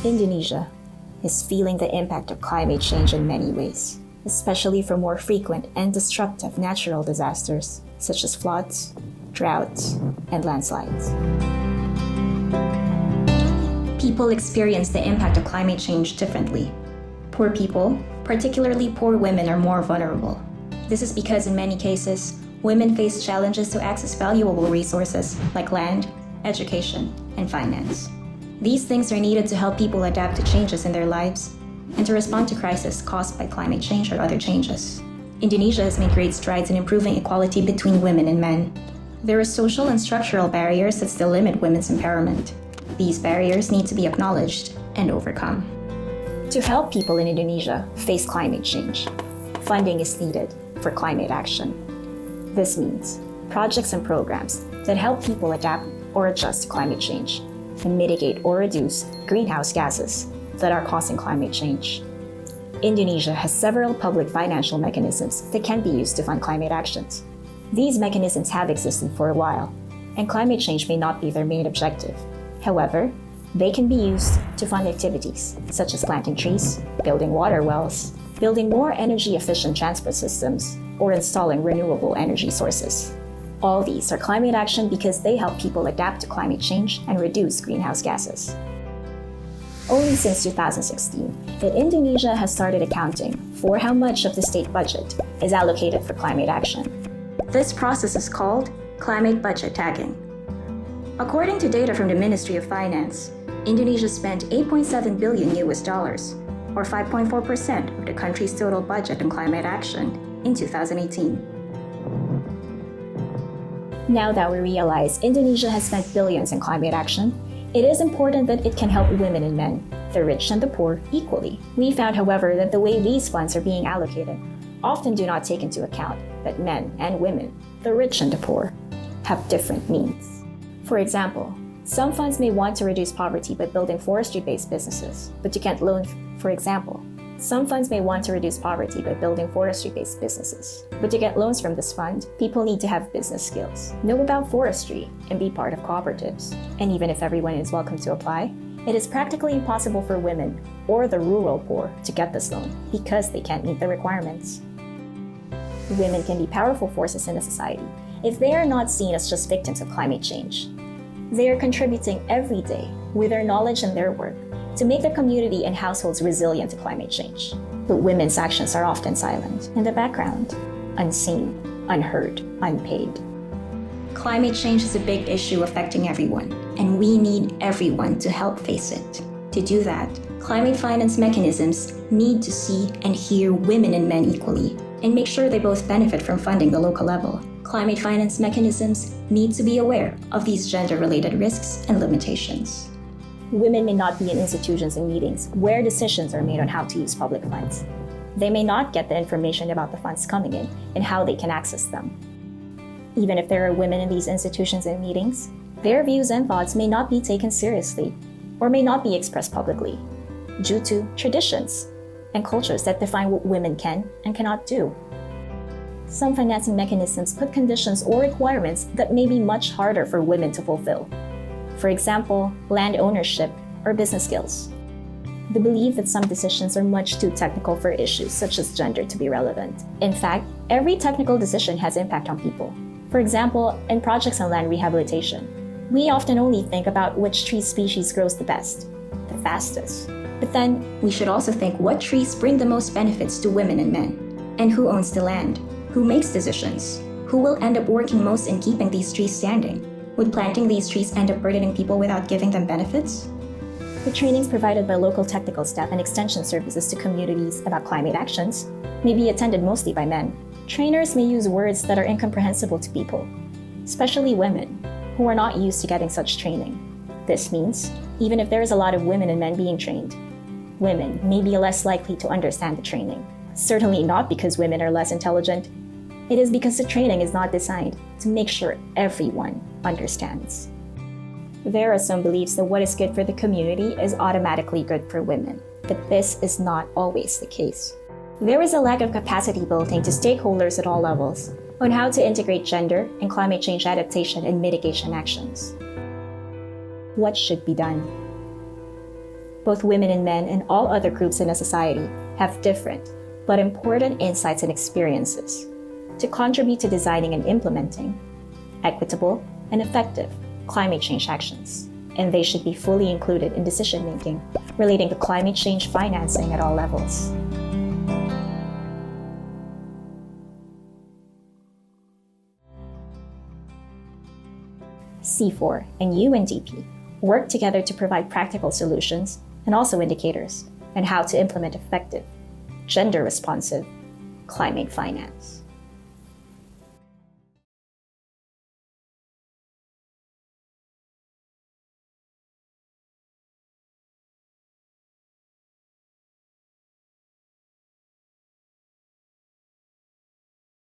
Indonesia is feeling the impact of climate change in many ways, especially from more frequent and destructive natural disasters such as floods, droughts, and landslides. People experience the impact of climate change differently. Poor people, particularly poor women, are more vulnerable. This is because in many cases, women face challenges to access valuable resources like land, education, and finance. These things are needed to help people adapt to changes in their lives and to respond to crises caused by climate change or other changes. Indonesia has made great strides in improving equality between women and men. There are social and structural barriers that still limit women's empowerment. These barriers need to be acknowledged and overcome. To help people in Indonesia face climate change, funding is needed for climate action. This means projects and programs that help people adapt or adjust to climate change and mitigate or reduce greenhouse gases that are causing climate change. Indonesia has several public financial mechanisms that can be used to fund climate actions. These mechanisms have existed for a while, and climate change may not be their main objective. However, they can be used to fund activities such as planting trees, building water wells, building more energy-efficient transport systems, or installing renewable energy sources. All these are climate action because they help people adapt to climate change and reduce greenhouse gases. Only since 2016 that Indonesia has started accounting for how much of the state budget is allocated for climate action. This process is called climate budget tagging. According to data from the Ministry of Finance, Indonesia spent $8.7 billion or 5.4% of the country's total budget on climate action in 2018. Now that we realize Indonesia has spent billions in climate action, it is important that it can help women and men, the rich and the poor, equally. We found, however, that the way these funds are being allocated often do not take into account that men and women, the rich and the poor, have different needs. For example, some funds may want to reduce poverty by building forestry-based businesses, but you can't loan. For example, some funds may want to reduce poverty by building forestry-based businesses. But to get loans from this fund, people need to have business skills, know about forestry, and be part of cooperatives. And even if everyone is welcome to apply, it is practically impossible for women or the rural poor to get this loan because they can't meet the requirements. Women can be powerful forces in a society if they are not seen as just victims of climate change. They are contributing every day with their knowledge and their work to make their community and households resilient to climate change. But women's actions are often silent, in the background, unseen, unheard, unpaid. Climate change is a big issue affecting everyone, and we need everyone to help face it. To do that, climate finance mechanisms need to see and hear women and men equally, and make sure they both benefit from funding the local level. Climate finance mechanisms need to be aware of these gender-related risks and limitations. Women may not be in institutions and meetings where decisions are made on how to use public funds. They may not get the information about the funds coming in and how they can access them. Even if there are women in these institutions and meetings, their views and thoughts may not be taken seriously or may not be expressed publicly due to traditions and cultures that define what women can and cannot do. Some financing mechanisms put conditions or requirements that may be much harder for women to fulfill. For example, land ownership or business skills. The belief that some decisions are much too technical for issues such as gender to be relevant. In fact, every technical decision has impact on people. For example, in projects on land rehabilitation, we often only think about which tree species grows the best, the fastest. But then, we should also think what trees bring the most benefits to women and men, and who owns the land, who makes decisions, who will end up working most in keeping these trees standing. Would planting these trees end up burdening people without giving them benefits? The trainings provided by local technical staff and extension services to communities about climate actions may be attended mostly by men. Trainers may use words that are incomprehensible to people, especially women, who are not used to getting such training. This means, even if there is a lot of women and men being trained, women may be less likely to understand the training. Certainly not because women are less intelligent. It is because the training is not designed to make sure everyone understands. There are some beliefs that what is good for the community is automatically good for women, but this is not always the case. There is a lack of capacity building to stakeholders at all levels on how to integrate gender and climate change adaptation and mitigation actions. What should be done? Both women and men and all other groups in a society have different but important insights and experiences to contribute to designing and implementing equitable and effective climate change actions, and they should be fully included in decision-making relating to climate change financing at all levels. CIFOR and UNDP work together to provide practical solutions and also indicators on how to implement effective, gender-responsive climate finance.